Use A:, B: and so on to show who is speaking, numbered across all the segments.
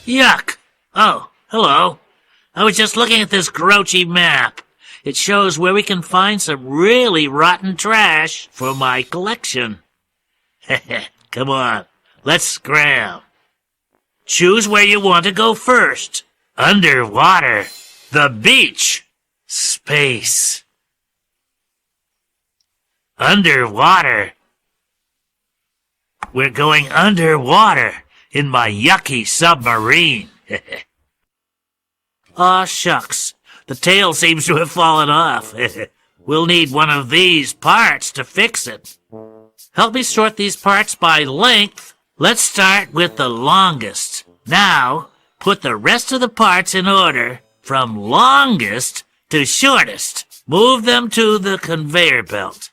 A: Yuck! Oh, hello. I was just looking at this grouchy map. It shows where we can find some really rotten trash for my collection. Come on, let's scram. Choose where you want to go first. Underwater. The beach. Space. Underwater. We're going underwater in my yucky submarine. Aw, shucks. The tail seems to have fallen off. We'll need one of these parts to fix it. Help me sort these parts by length. Let's start with the longest. Now, put the rest of the parts in order from longest to shortest. Move them to the conveyor belt.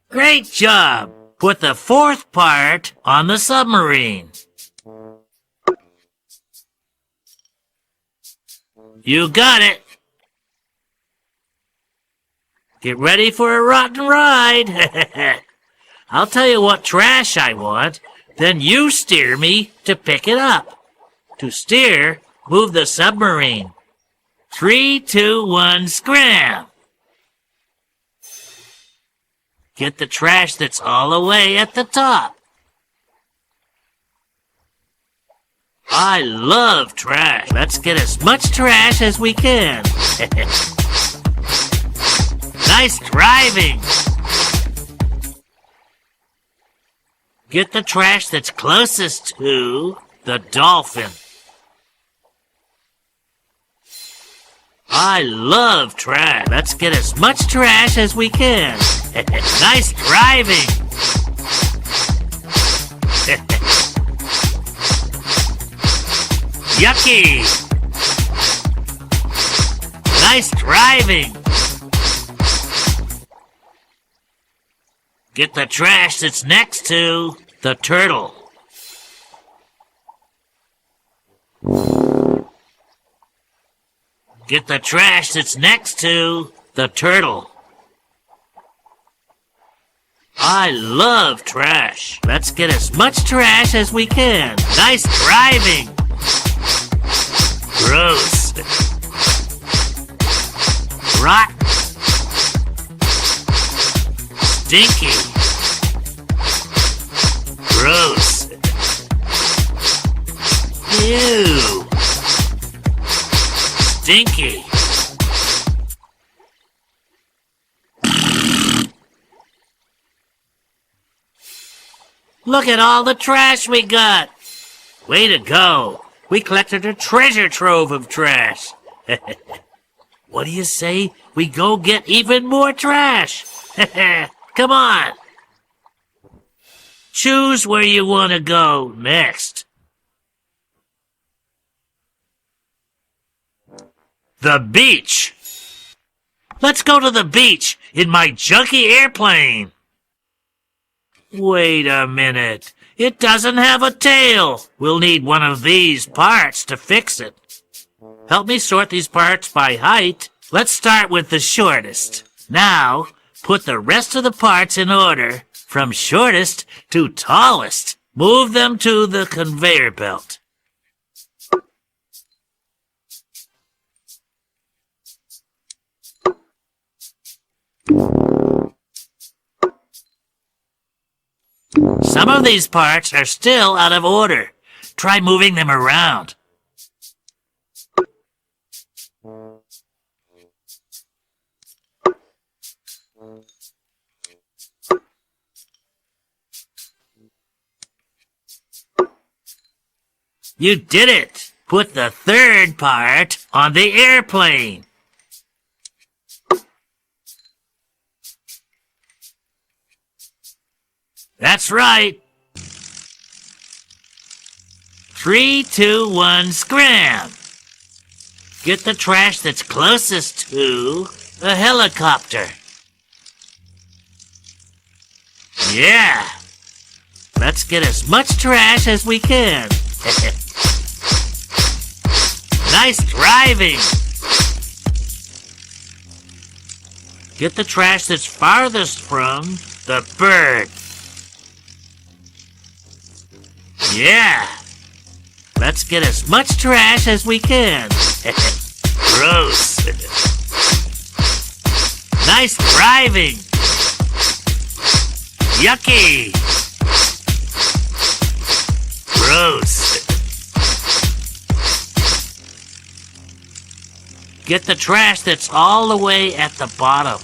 A: Great job! Put the fourth part on the submarine. You got it! Get ready for a rotten ride! I'll tell you what trash I want, then you steer me to pick it up. To steer, move the submarine. 3, 2, 1, scram! Get the trash that's all the way at the top. I love trash. Let's get as much trash as we can. Nice driving. Get the trash that's closest to the dolphin. I love trash. Let's get as much trash as we can. Nice driving. Yucky. Nice driving. Get the trash that's next to the turtle. Get the trash that's next to the turtle. I love trash. Let's get as much trash as we can. Nice driving. Gross. Rotten. Stinky. Gross. Ew. Stinky. Look at all the trash we got. Way to go. We collected a treasure trove of trash. What do you say we go get even more trash? Come on. Choose where you want to go next. The beach. Let's go to the beach in my junky airplane. Wait a minute. It doesn't have a tail. We'll need one of these parts to fix it. Help me sort these parts by height. Let's start with the shortest. Now, put the rest of the parts in order from shortest to tallest. Move them to the conveyor belt. Some of these parts are still out of order. Try moving them around. You did it! Put the third part on the airplane. That's right. 3, 2, 1, scram. Get the trash that's closest to the helicopter. Yeah. Let's get as much trash as we can. Nice driving. Get the trash that's farthest from the bird. Yeah. Let's get as much trash as we can. Gross. Nice driving. Yucky. Gross. Get the trash that's all the way at the bottom.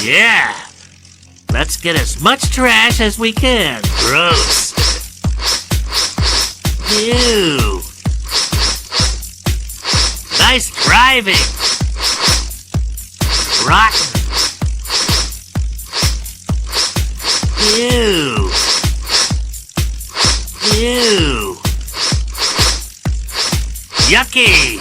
A: Yeah. Let's get as much trash as we can. Gross. Ew. Nice driving. Rotten. Ew. Ew. Yucky.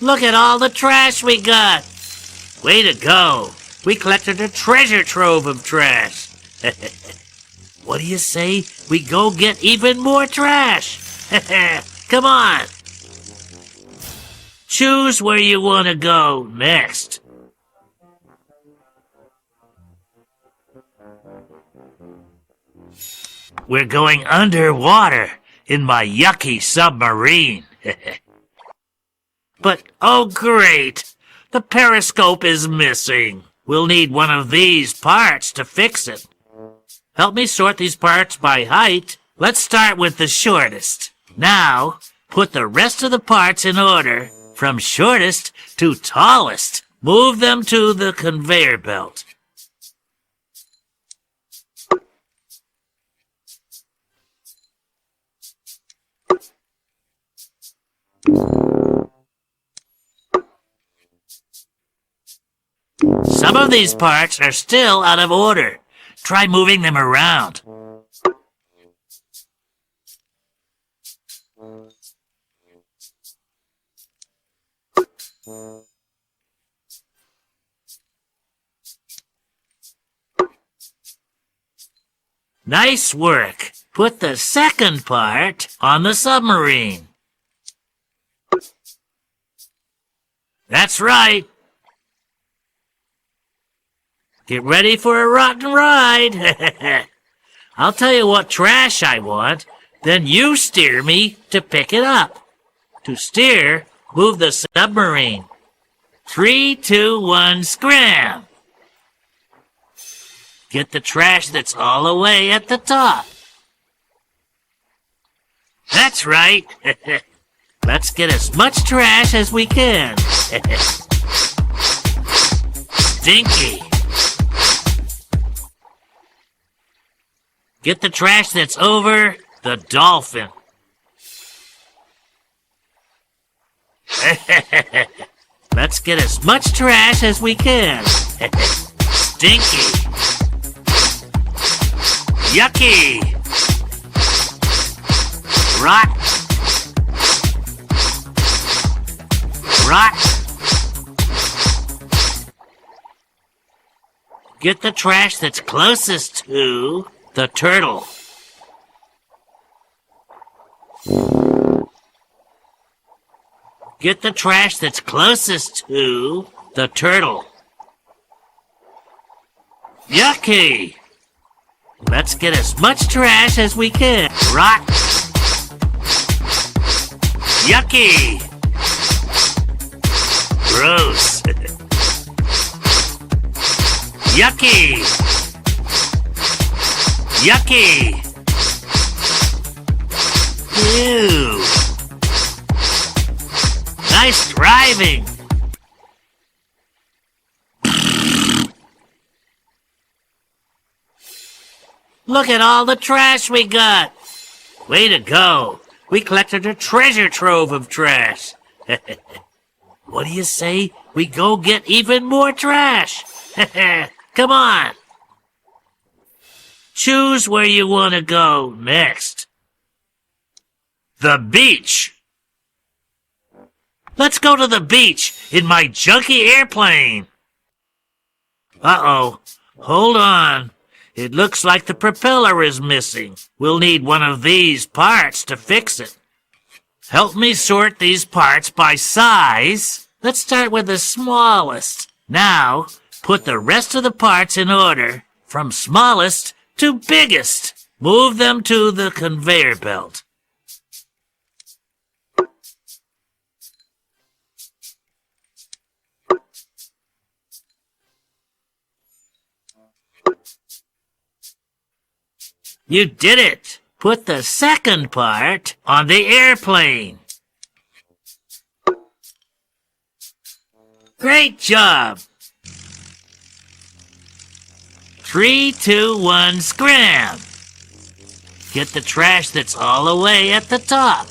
A: Look at all the trash we got. Way to go. We collected a treasure trove of trash. What do you say we go get even more trash? Come on. Choose where you want to go next. We're going underwater in my yucky submarine. But, oh great, the periscope is missing. We'll need one of these parts to fix it. Help me sort these parts by height. Let's start with the shortest. Now, put the rest of the parts in order, from shortest to tallest. Move them to the conveyor belt. Some of these parts are still out of order. Try moving them around. Nice work. Put the second part on the submarine. That's right. Get ready for a rotten ride. I'll tell you what trash I want, then you steer me to pick it up. To steer, move the submarine. 3, 2, 1, scram! Get the trash that's all the way at the top. That's right. Let's get as much trash as we can. Stinky. Get the trash that's over the dolphin. Let's get as much trash as we can. Stinky. Yucky. Rotten. Rotten. Get the trash that's closest to the turtle. Get the trash that's closest to the turtle. Yucky! Let's get as much trash as we can. Rotten. Yucky! Gross. Yucky! Yucky! Ew! Nice driving! Look at all the trash we got! Way to go! We collected a treasure trove of trash! What do you say we go get even more trash? Come on! Choose where you want to go next. The beach! Let's go to the beach in my junky airplane! Uh-oh. Hold on. It looks like the propeller is missing. We'll need one of these parts to fix it. Help me sort these parts by size. Let's start with the smallest. Now, put the rest of the parts in order, from smallest to biggest. Move them to the conveyor belt. You did it! Put the second part on the airplane. Great job! 3, 2, 1, scram! Get the trash that's all the way at the top.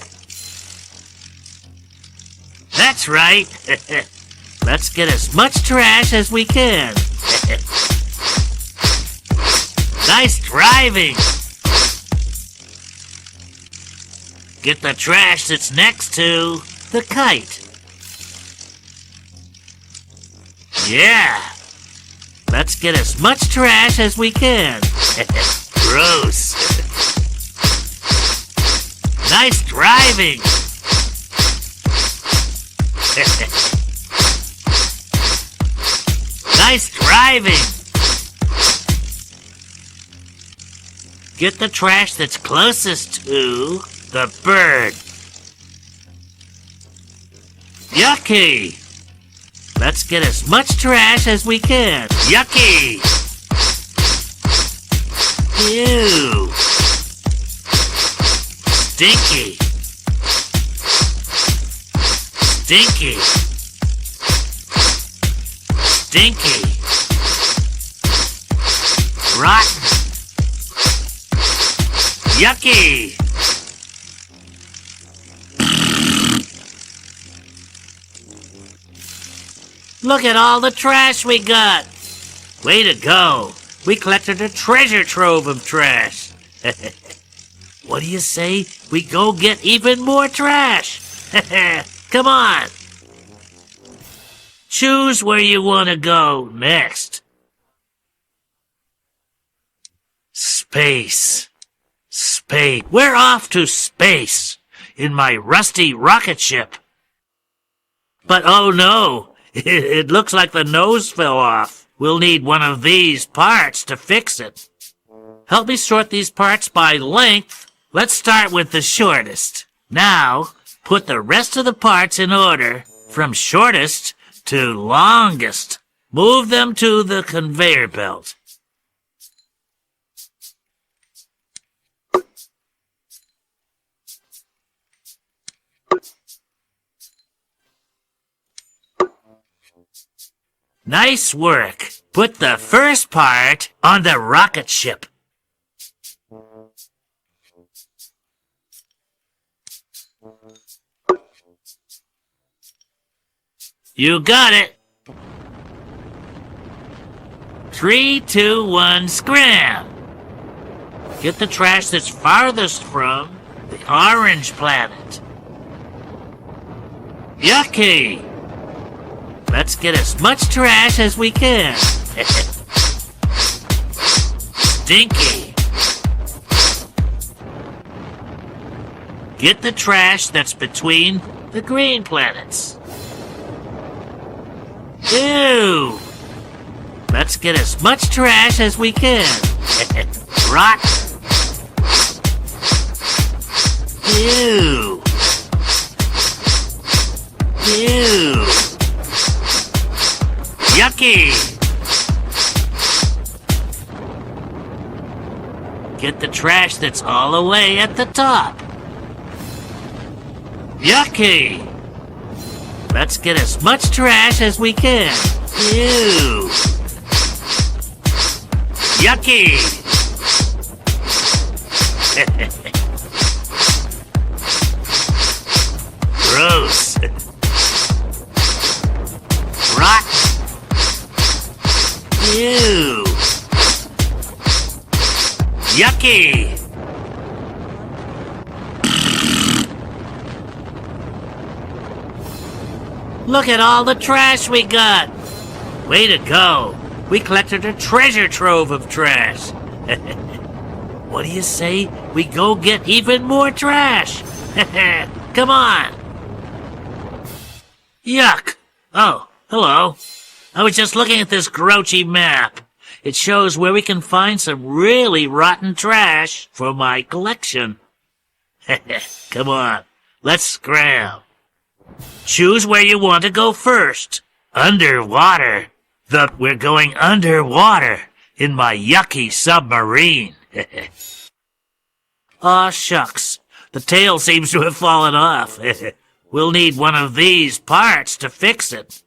A: That's right! Let's get as much trash as we can. Nice driving! Get the trash that's next to the kite. Yeah! Let's get as much trash as we can. Gross! Nice driving! Nice driving! Get the trash that's closest to the bird. Yucky! Let's get as much trash as we can. Yucky! Ew! Stinky! Stinky! Stinky! Rotten! Yucky! Look at all the trash we got! Way to go! We collected a treasure trove of trash! What do you say we go get even more trash? Come on! Choose where you want to go next. Space. Space. We're off to space in my rusty rocket ship. But oh no! It looks like the nose fell off. We'll need one of these parts to fix it. Help me sort these parts by length. Let's start with the shortest. Now, put the rest of the parts in order, from shortest to longest. Move them to the conveyor belt. Nice work. Put the first part on the rocket ship. You got it. 3, 2, 1, scram. Get the trash that's farthest from the orange planet. Yucky! Let's get as much trash as we can. Stinky! Get the trash that's between the green planets. Ew! Let's get as much trash as we can. Rotten! Ew! Ew! Yucky! Get the trash that's all the way at the top. Yucky! Let's get as much trash as we can. Ew! Yucky! Gross! Rotten! Ew! Yucky! Look at all the trash we got! Way to go! We collected a treasure trove of trash! What do you say we go get even more trash? Come on. Yuck. Oh, hello. I was just looking at this grouchy map. It shows where we can find some really rotten trash for my collection. Come on, let's scram. Choose where you want to go first. Underwater. We're going underwater in my yucky submarine. Aw, shucks. The tail seems to have fallen off. We'll need one of these parts to fix it.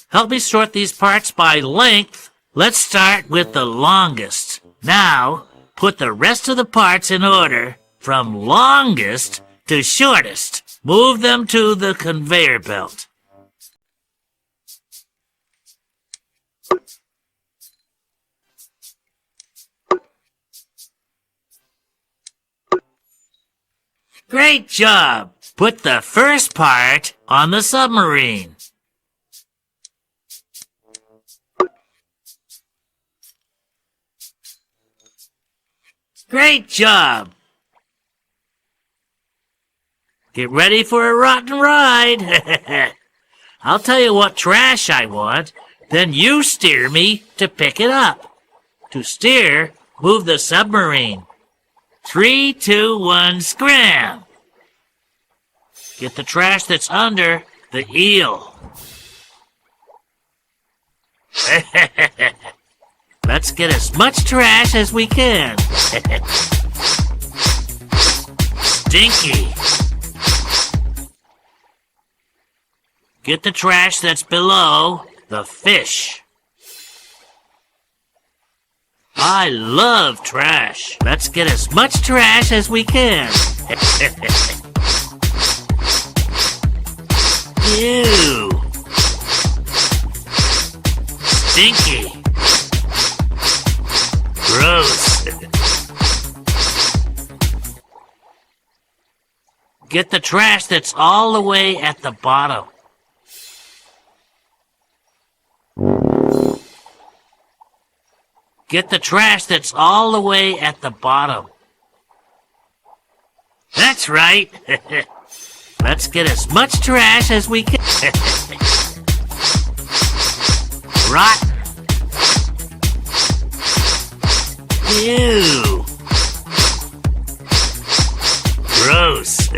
A: Help me sort these parts by length. Let's start with the longest. Now, put the rest of the parts in order from longest to shortest. Move them to the conveyor belt. Great job! Put the first part on the submarine. Great job! Get ready for a rotten ride. I'll tell you what trash I want, then you steer me to pick it up. To steer, move the submarine. 3, 2, 1, scram! Get the trash that's under the eel. Let's get as much trash as we can. Stinky. Get the trash that's below the fish. I love trash. Let's get as much trash as we can. Ew. Stinky. Gross. Get the trash that's all the way at the bottom. Get the trash that's all the way at the bottom. That's right. Let's get as much trash as we can. Rotten. Ew. Gross.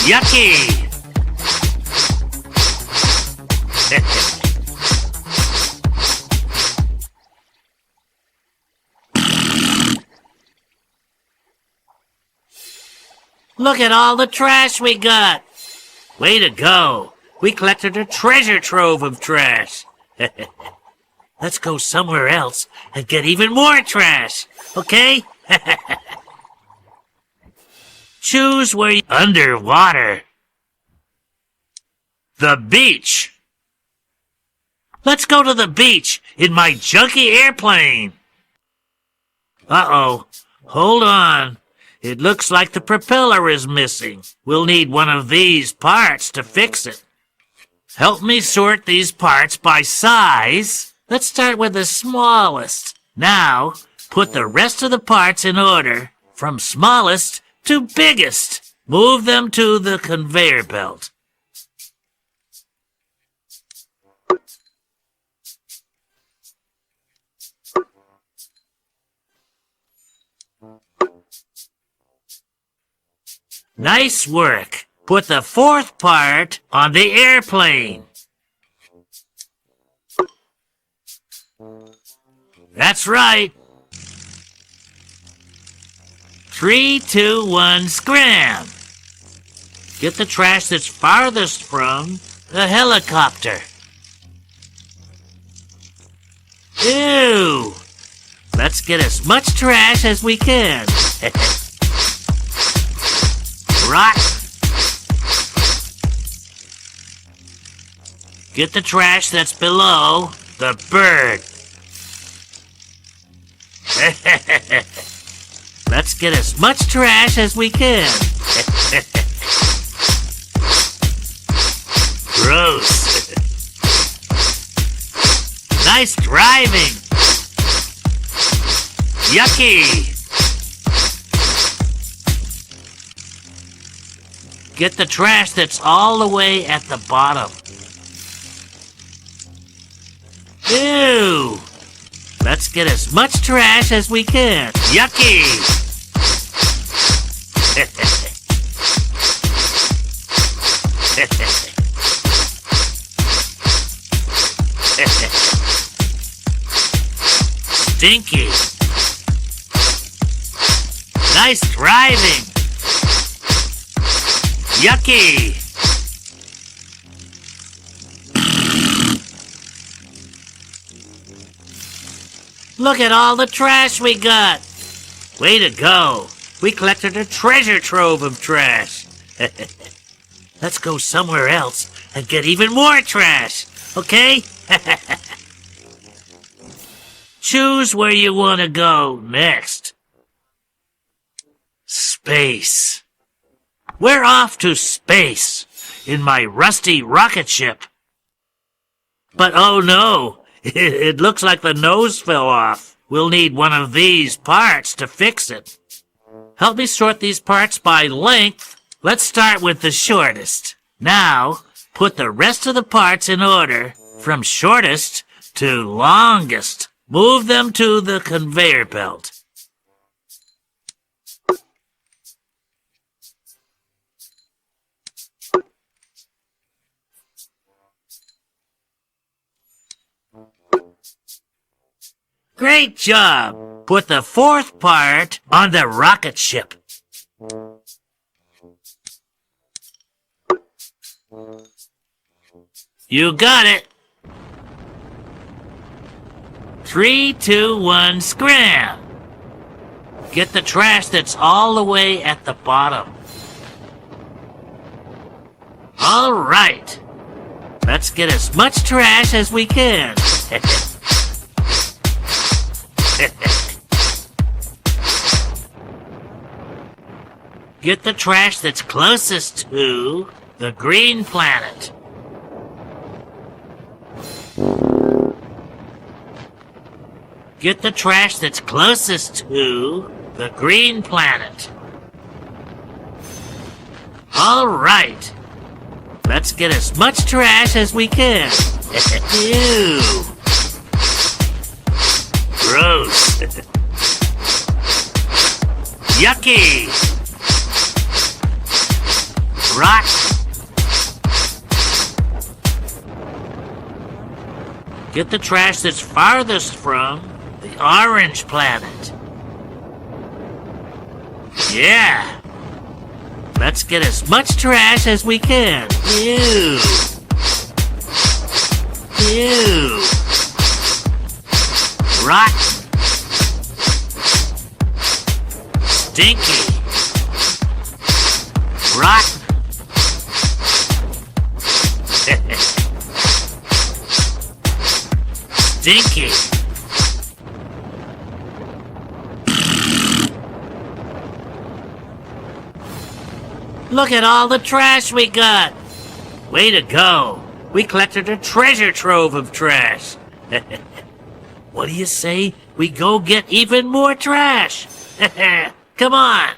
A: Yucky. Look at all the trash we got. Way to go. We collected a treasure trove of trash. Let's go somewhere else and get even more trash, okay? Choose where you... Underwater. The beach. Let's go to the beach in my junky airplane. Uh-oh. Hold on. It looks like the propeller is missing. We'll need one of these parts to fix it. Help me sort these parts by size. Let's start with the smallest. Now, put the rest of the parts in order from smallest to biggest. Move them to the conveyor belt. Nice work. Put the fourth part on the airplane. That's right. 3, 2, 1, scram. Get the trash that's farthest from the helicopter. Ew. Let's get as much trash as we can. Rotten. Get the trash that's below the bird. Let's get as much trash as we can. Gross. Nice driving. Yucky! Get the trash that's all the way at the bottom. Ew! Let's get as much trash as we can. Yucky! Stinky! Nice driving! Yucky! Look at all the trash we got! Way to go! We collected a treasure trove of trash! Let's go somewhere else and get even more trash, okay? Choose where you want to go next. Space. We're off to space in my rusty rocket ship. But oh no, it looks like the nose fell off. We'll need one of these parts to fix it. Help me sort these parts by length. Let's start with the shortest. Now, put the rest of the parts in order from shortest to longest. Move them to the conveyor belt. Great job! Put the fourth part on the rocket ship. You got it! 3, 2, 1, scram! Get the trash that's all the way at the bottom. All right. Let's get as much trash as we can. Get the trash that's closest to the green planet. Get the trash that's closest to the green planet. All right. Let's get as much trash as we can. Ew. Gross. Yucky. Rotten. Get the trash that's farthest from the orange planet. Yeah. Let's get as much trash as we can. Ew. Ew. Rotten. Stinky. Rotten. Stinky. Look at all the trash we got. Way to go. We collected a treasure trove of trash. What do you say we go get even more trash? Come on.